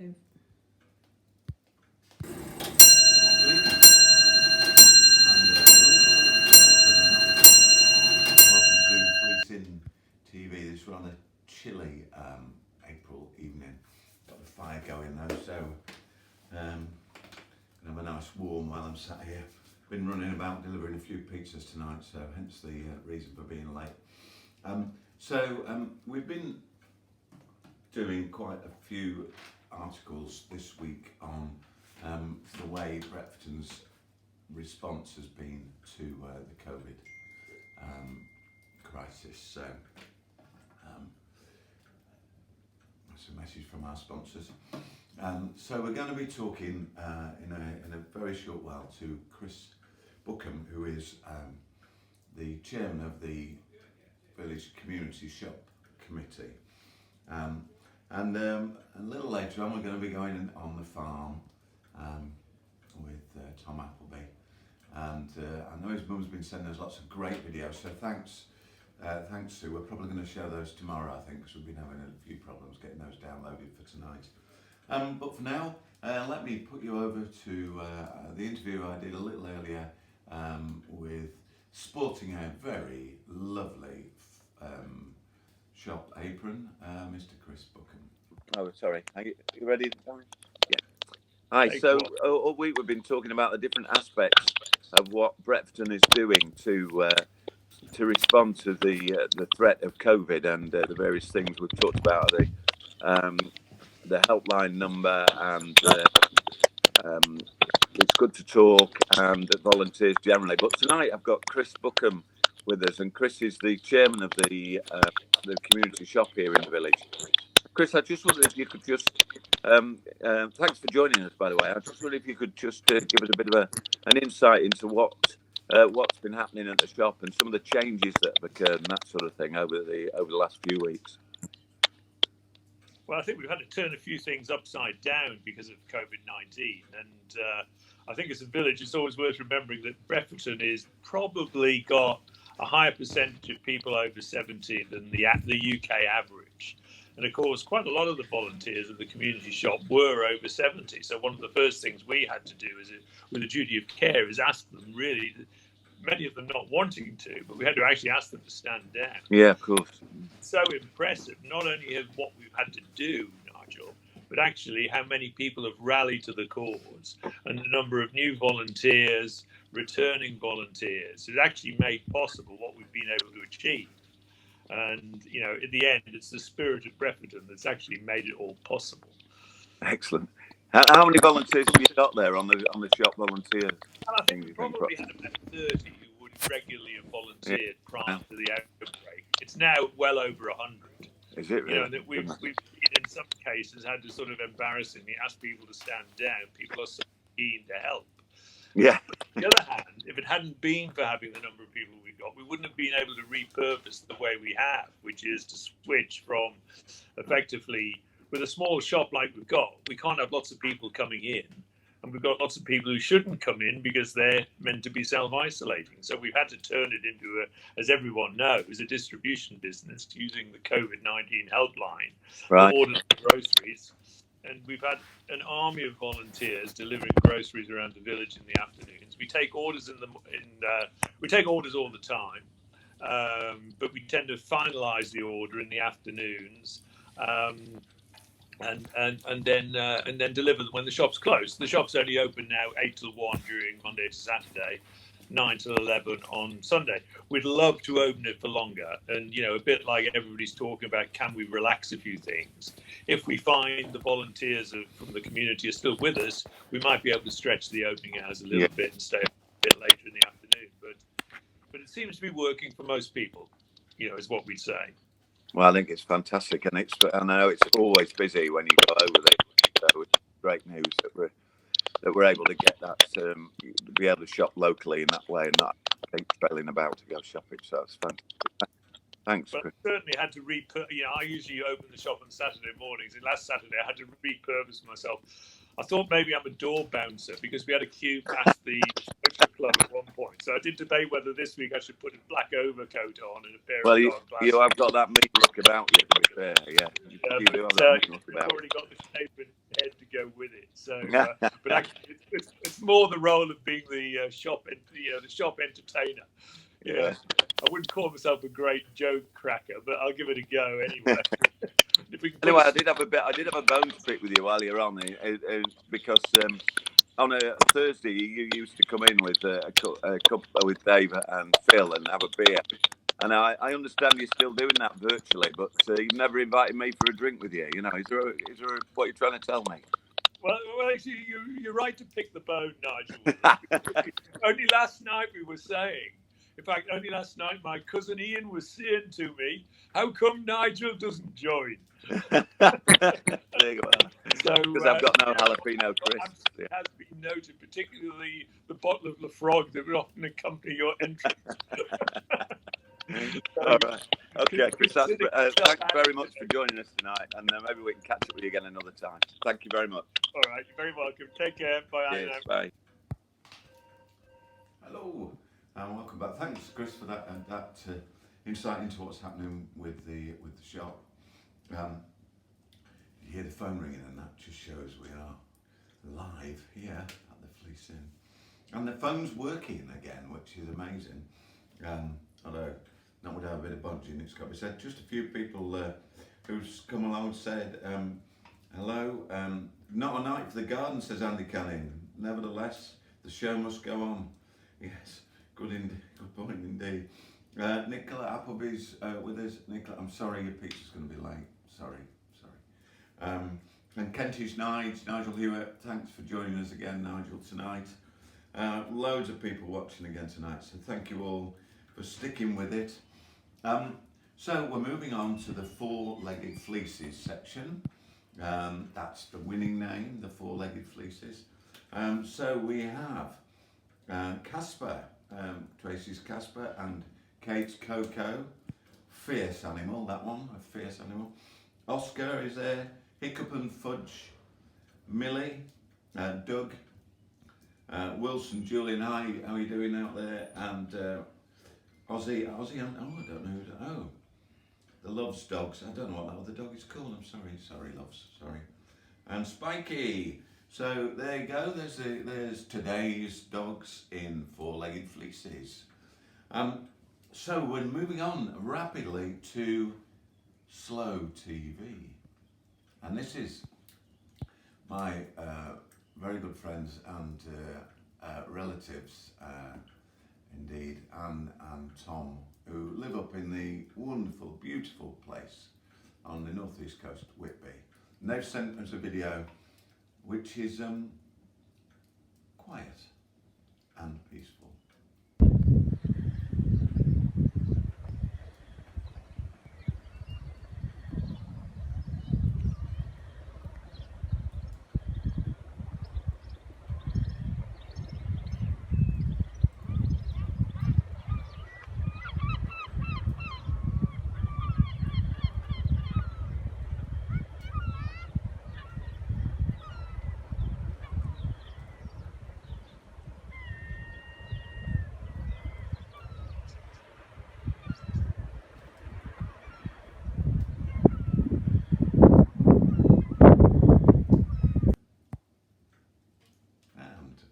Go. Welcome to Fleece TV. This was on a chilly April evening. Got the fire going though, so gonna have a nice warm while I'm sat here. Been running about delivering a few pizzas tonight, so hence the reason for being late. We've been doing quite a few articles this week on the way Bretforton's response has been to the COVID crisis. So that's a message from our sponsors. So we're going to be talking in a very short while to Chris Bookham, who is the chairman of the Village Community Shop Committee. And a little later on, we're going to be going on the farm with Tom Appleby. And I know his mum's been sending us lots of great videos, so thanks Sue. We're probably going to show those tomorrow, I think, because we've been having a few problems getting those downloaded for tonight. But for now, let me put you over to the interview I did a little earlier with sporting a very lovely shop apron, Mr. Chris Bookham. Oh, sorry. Are you ready? Yeah. Hi. So all week we've been talking about the different aspects of what Bretforton is doing to respond to the threat of COVID and the various things we've talked about, the helpline number and it's good to talk and the volunteers generally. But tonight I've got Chris Bookham with us, and Chris is the chairman of the community shop here in the village. Chris, I just wondered if you could just thanks for joining us, by the way. I just wondered if you could just give us a bit of an insight into what's been happening at the shop and some of the changes that have occurred and that sort of thing over the last few weeks. Well, I think we've had to turn a few things upside down because of COVID-19, and I think as a village, it's always worth remembering that Bretforton is probably got a higher percentage of people over 70 than the UK average. And of course, quite a lot of the volunteers of the community shop were over 70. So one of the first things we had to do with a duty of care is ask them, really, many of them not wanting to, but we had to actually ask them to stand down. Yeah, of course. So impressive, not only of what we've had to do, Nigel, but actually how many people have rallied to the cause and the number of new volunteers, returning volunteers, has actually made possible what we've been able to achieve. And, you know, in the end, it's the spirit of Bretforton that's actually made it all possible. Excellent. How many volunteers have you got there on the shop volunteers? And I think we probably had about 30 who would regularly have volunteered prior to the outbreak. It's now well over 100. Is it really? You know, that we've in some cases had to sort of embarrassingly ask people to stand down. People are so keen to help. Yeah. On the other hand, if it hadn't been for having the number of people we got, we wouldn't have been able to repurpose the way we have, which is to switch from effectively, with a small shop like we've got, we can't have lots of people coming in, and we've got lots of people who shouldn't come in because they're meant to be self-isolating. So we've had to turn it into, as everyone knows, a distribution business using the COVID-19 helpline to order groceries. And we've had an army of volunteers delivering groceries around the village in the afternoons. We take orders we take orders all the time, but we tend to finalise the order in the afternoons, and then deliver them when the shop's closed. The shop's only open now 8 till 1 during Monday to Saturday, 9 till 11 on Sunday. We'd love to open it for longer, and you know, a bit like everybody's talking about, can we relax a few things? If we find the volunteers from the community are still with us, we might be able to stretch the opening hours a little bit and stay a bit later in the afternoon. But it seems to be working for most people, you know, is what we'd say. Well, I think it's fantastic, and I know it's always busy when you go over there. So it's great news that we're able to get that, be able to shop locally in that way and not trailing about to go shopping. So it's fantastic. Thanks, But Chris. I certainly had to I usually open the shop on Saturday mornings, and last Saturday I had to repurpose myself. I thought maybe I'm a door bouncer because we had a queue past the social club at one point. So I did debate whether this week I should put a black overcoat on and a pair of dark glasses. You have got that meat look about you, to be fair. Yeah, you do have that meat look about. We've already got the shape and head go with it. So, but actually, it's more the role of being the shop entertainer. Yeah. I wouldn't call myself a great joke cracker, but I'll give it a go anyway. If we can Anyway, I did have a bone to pick with you while you're on because on a Thursday you used to come in with a cup with Dave and Phil and have a beer, and I understand you're still doing that virtually, but you've never invited me for a drink with you. You know, is there what you're trying to tell me? Well, actually, you're right to pick the bone, Nigel. Only last night we were saying. In fact, only last night my cousin Ian was saying to me, "How come Nigel doesn't join?" There you go. So, because I've got no jalapeno crisps. It has been noted, particularly the bottle of Lafroig that would often accompany your entrance. All right. Okay, Chris. Thanks very much for joining us tonight, and maybe we can catch up with you again another time. Thank you very much. All right, you're very welcome. Take care. Bye. Cheers. Bye. Hello, and welcome back. Thanks, Chris, for that insight into what's happening with the shop. You hear the phone ringing, and that just shows we are live here at the Fleece Inn, and the phone's working again, which is amazing. Although that would have a bit of budging, it's got to be said. Just a few people who's come along and said hello. Not a night for the garden, says Andy Canning. Nevertheless, the show must go on. Yes, good point indeed. Nicola Appleby's with us. Nicola, I'm sorry your pizza's going to be late. Sorry. And Kentish Nigel Hewitt, thanks for joining us again, Nigel, tonight. Loads of people watching again tonight, so thank you all for sticking with it. So we're moving on to the four-legged fleeces section. That's the winning name, the four-legged fleeces. So we have Casper, Tracy's Casper, and Kate's Coco. Fierce animal, that one, a fierce animal. Oscar is there, Hiccup and Fudge, Millie, Doug, Wilson, Julian, how are you doing out there? And Ozzy, I don't know the Loves dogs, I don't know what that other dog is called, I'm sorry Loves, sorry. And Spiky, so there you go, there's today's dogs in four-legged fleeces. So we're moving on rapidly to Slow TV, and this is my very good friends and relatives, indeed, Anne and Tom, who live up in the wonderful, beautiful place on the northeast coast, Whitby. And they've sent us a video which is quiet and peaceful.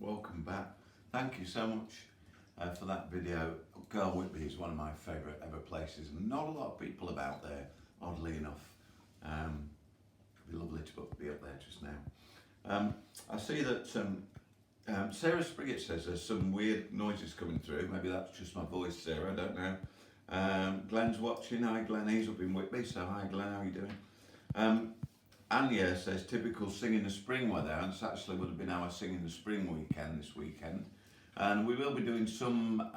Welcome back. Thank you so much for that video. Girl Whitby is one of my favourite ever places, and not a lot of people about there, oddly enough. It'd be lovely to be up there just now. I see that Sarah Spriggett says there's some weird noises coming through. Maybe that's just my voice, Sarah, I don't know. Glenn's watching. Hi Glenn, he's up in Whitby, so hi Glenn, how are you doing? Anya says typical Sing in the Spring weather, and it's actually would have been our Sing in the Spring weekend this weekend. And we will be doing some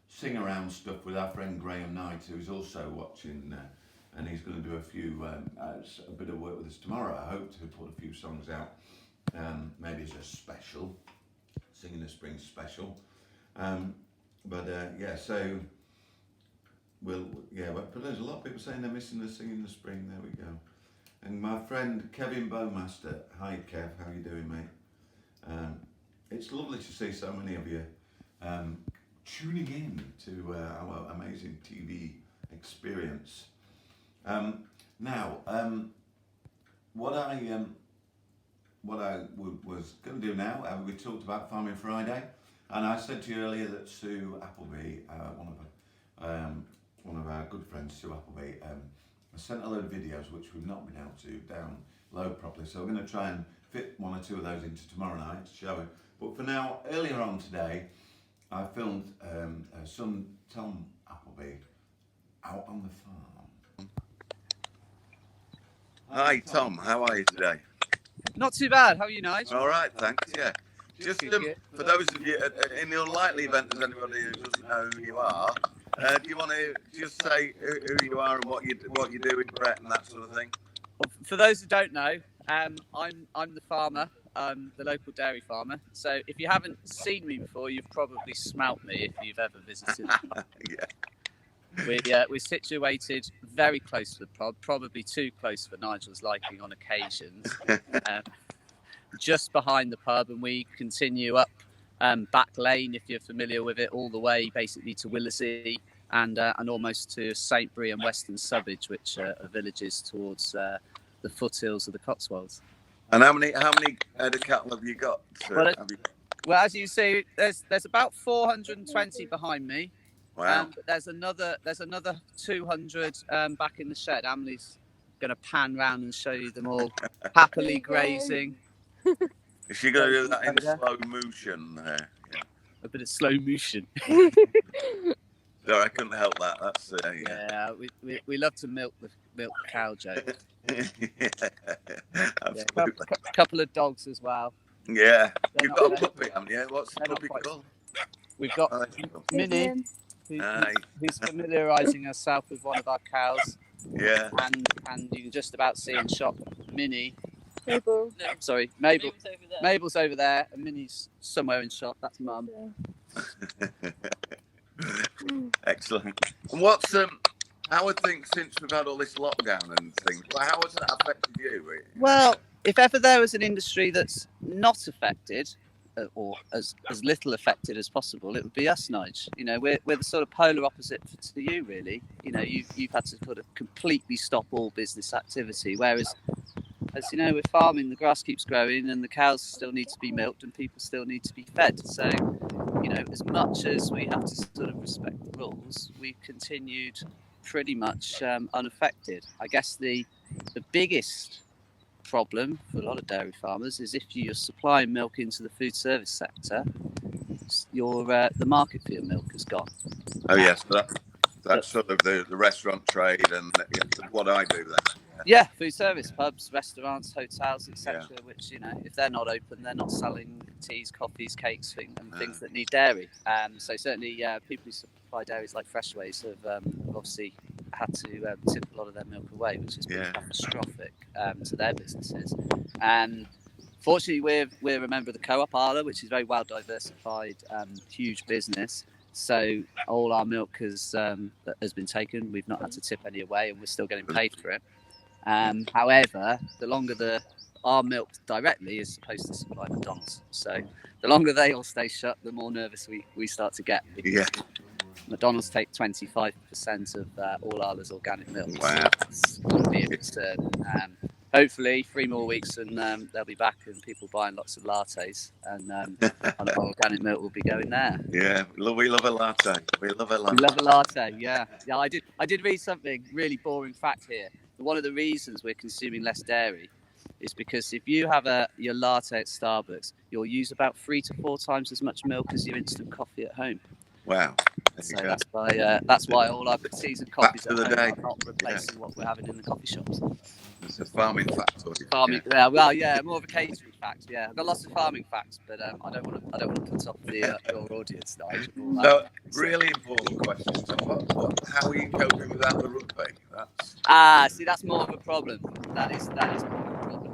sing around stuff with our friend Graham Knight, who's also watching, and he's going to do a bit of work with us tomorrow. I hope to put a few songs out, maybe as a special, Sing in the Spring special. Yeah, so but there's a lot of people saying they're missing the Sing in the Spring. There we go. And my friend Kevin Bowmaster, hi Kev, how you doing, mate? It's lovely to see so many of you tuning in to our amazing TV experience. Now, what I what I was going to do now, we talked about Farming Friday, and I said to you earlier that Sue Appleby, one of our good friends, Sue Appleby, has sent a load of videos which we've not been able to download properly. So we're going to try and fit one or two of those into tomorrow night to show it. But for now, earlier on today, I filmed son Tom Appleby out on the farm. Hi, Tom. How are you today? Not too bad. How are you, Nigel? All right, thanks. Yeah. Just for those of you, in the unlikely event there's anybody who doesn't know who you are, do you want to just say who you are and what you do with Brett and that sort of thing? Well, for those who don't know, I'm the farmer, the local dairy farmer. So if you haven't seen me before, you've probably smelt me if you've ever visited. Yeah. We're situated very close to the pub, probably too close for Nigel's liking on occasions. Just behind the pub, and we continue up Back Lane, if you're familiar with it, all the way basically to Willersey and almost to Saintbury and Western Subbage, which are villages towards the foothills of the Cotswolds. And how many head of cattle have you got? Well, as you see, there's about 420 behind me. Wow. But there's another 200 back in the shed. Emily's going to pan round and show you them all happily grazing. Is she going to do that in slow motion there? Yeah. A bit of slow motion. No, I couldn't help that. That's yeah. We love to milk the cow, Joe. Yeah, absolutely. Yeah, a couple of dogs as well. Yeah. You've got a puppy, haven't you? What's the puppy called? We've got Minnie, who's familiarising herself with one of our cows. Yeah. And you can just about see in shop Minnie. Mabel. No, sorry, Mabel. Mabel's over there, and Minnie's somewhere in shop. That's Mum. Excellent. And what's how are things since we've had all this lockdown and things? How has that affected you? Well, if ever there was an industry that's not affected, or as little affected as possible, it would be us, Nige. You know, we're the sort of polar opposite to you, really. You know, you've had to sort of completely stop all business activity, whereas, as you know, with farming, the grass keeps growing and the cows still need to be milked and people still need to be fed. So, you know, as much as we have to sort of respect the rules, we've continued pretty much unaffected. I guess the biggest problem for a lot of dairy farmers is if you're supplying milk into the food service sector, the market for your milk is gone. Oh yes, that's sort of the restaurant trade and what I do there. Yeah, food service, pubs, restaurants, hotels, etc. Which, you know, if they're not open, they're not selling teas, coffees, cakes, and things that need dairy. So certainly, people who supply dairies like Freshways have obviously had to tip a lot of their milk away, which has been catastrophic to their businesses. Fortunately, we're a member of the co-op Arla, which is very well diversified, huge business. So all our milk has been taken. We've not had to tip any away, and we're still getting paid for it. However, the longer our milk directly is supposed to supply McDonald's. So the longer they all stay shut, the more nervous we start to get. Yeah. McDonald's take 25% of all Arla's organic milk. Wow. So that's going to be a concern. Hopefully 3 more weeks and they'll be back and people buying lots of lattes and our organic milk will be going there. Yeah, we love a latte. We love a latte. Yeah. I did read something really boring fact here. One of the reasons we're consuming less dairy is because if you have your latte at Starbucks, you'll use about 3 to 4 times as much milk as your instant coffee at home. Wow. So that's why all our teas and coffees at home are not replacing what we're having in the coffee shops. It's a farming fact. Farming, more of a catering fact. Yeah, I've got lots of farming facts, but I don't want to put off your audience, Nigel. So, really important question. So how are you coping without the rugby? See, that's more of a problem. That is more of a problem.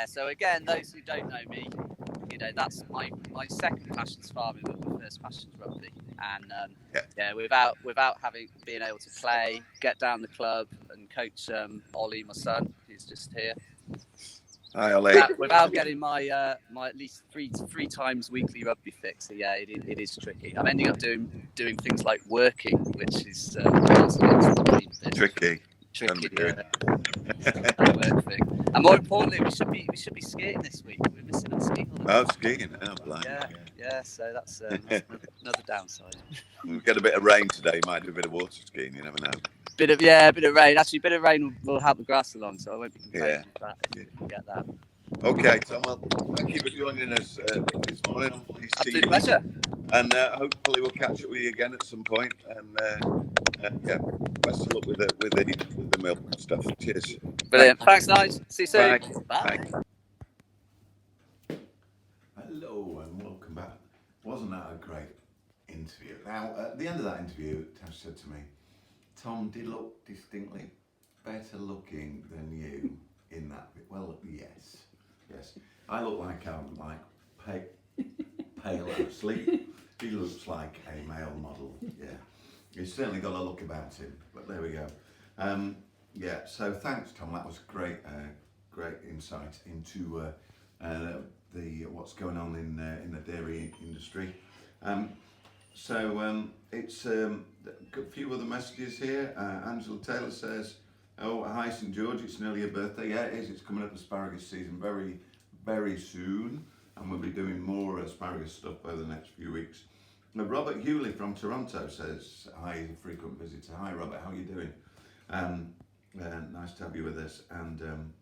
So again, those who don't know me, you know, that's my second passion's farming, but my first passion's rugby. And without being able to play, get down the club and coach Ollie, my son, who's just here. Hi, Ollie. Without getting my at least three times weekly rugby fix, so yeah, it is tricky. I'm ending up doing things like working, which is tricky. tricky. do it. That work thing. And more importantly, we should be skiing this week. We're missing our skiing holiday. Oh, skiing. Oh, blimey. Yeah. So that's another downside. We'll get a bit of rain today. Might do a bit of water skiing. You never know. Bit of rain. Actually, a bit of rain will help the grass along, so I won't be complaining if we can get that. Okay, Tom. Well, thank you for joining us this morning on Fleece TV. Absolute pleasure. And hopefully we'll catch up with you again at some point. And yeah, best of luck with the milk and stuff. Cheers. Brilliant. Thanks, Nigel. See you soon. Bye. Bye. Hello and welcome back. Wasn't that a great interview? Now, at the end of that interview, Tash said to me, Tom did look distinctly better looking than you in that bit. Well, yes. I look like I'm pale and asleep. He looks like a male model. Yeah, he's certainly got a look about him. But there we go. Yeah. So thanks, Tom. That was great. Great insight into what's going on in the dairy industry. So it's a few other messages here. Angela Taylor says, "Oh, hi St George, it's nearly your birthday." Yeah, it is. It's coming up asparagus season very, very soon, and we'll be doing more asparagus stuff over the next few weeks. Now, Robert Hewley from Toronto says, "Hi, he's a frequent visitor. Hi, Robert. How are you doing? Nice to have you with us." And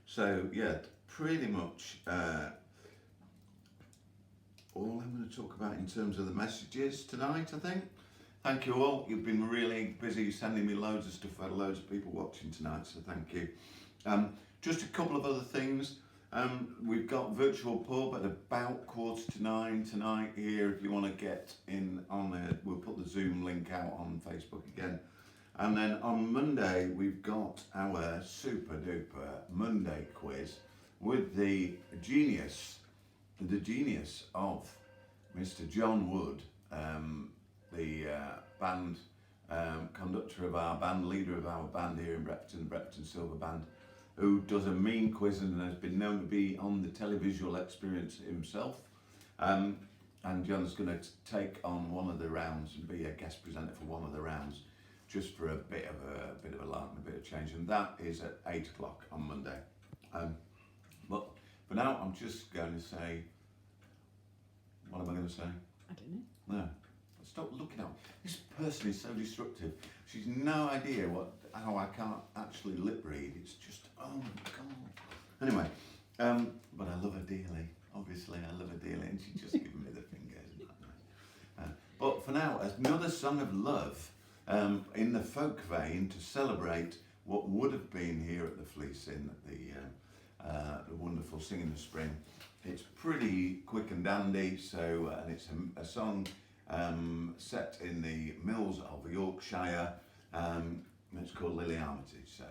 so, yeah, pretty much all I'm going to talk about in terms of the messages tonight, I think. Thank you all. You've been really busy sending me loads of stuff. I've had loads of people watching tonight, so thank you. Just a couple of other things. We've got virtual pub at about 8:45 tonight here. If you want to get in on it, we'll put the Zoom link out on Facebook again. And then on Monday, we've got our super duper Monday quiz with the genius of Mr. John Wood, the band conductor of our band, leader of our band here in Bretforton, the Bretforton Silver Band, who does a mean quiz and has been known to be on the televisual experience himself. And John's going to take on one of the rounds and be a guest presenter for one of the rounds, just for a bit of a laugh and a bit of change. And that is at 8 o'clock on Monday. But for now, I'm just going to say, what am I going to say? I don't know. No. Stop looking at me. This person is so disruptive. She's no idea how I can't actually lip read. It's just, oh my God. Anyway, but I love her dearly. Obviously, I love her dearly, and she's just giving me the finger. Isn't that nice? But for now, another song of love in the folk vein to celebrate what would have been here at the Fleece in the wonderful Sing in the Spring. It's pretty quick and dandy, so and it's a song set in the mills of Yorkshire. It's called Lily Armitage. So,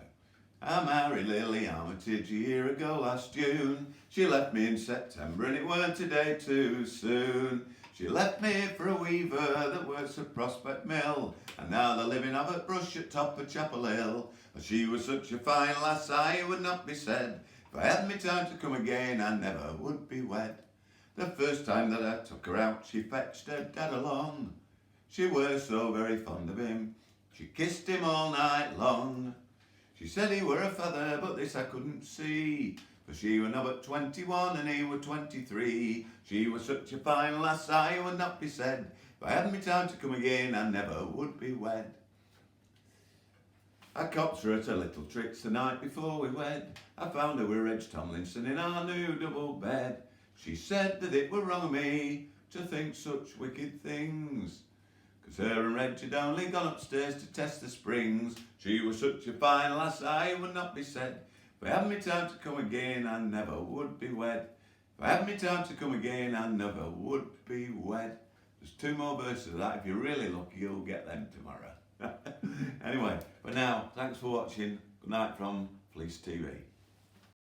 I married Lily Armitage a year ago last June. She left me in September and it weren't a day too soon. She left me for a weaver that works at Prospect Mill, and now they're living up at Brush at top of Chapel Hill. But she was such a fine lass, I would not be said. If I had me time to come again, I never would be wed. The first time that I took her out, she fetched her dad along. She were so very fond of him, she kissed him all night long. She said he were a feather, but this I couldn't see, for she were now but 21 and he were 23. She was such a fine lass, I would not be said. If I had me time to come again, I never would be wed. I copped her at her little tricks the night before we wed. I found her with Reg Tomlinson in our new double bed. She said that it were wrong of me to think such wicked things, 'cause her and Reg had only gone upstairs to test the springs. She was such a fine lass, I would not be said. If I had me time to come again, I never would be wed. If I had me time to come again, I never would be wed. There's 2 more verses of that. If you're really lucky, you'll get them tomorrow. Anyway, but now, thanks for watching. Good night from Fleece TV.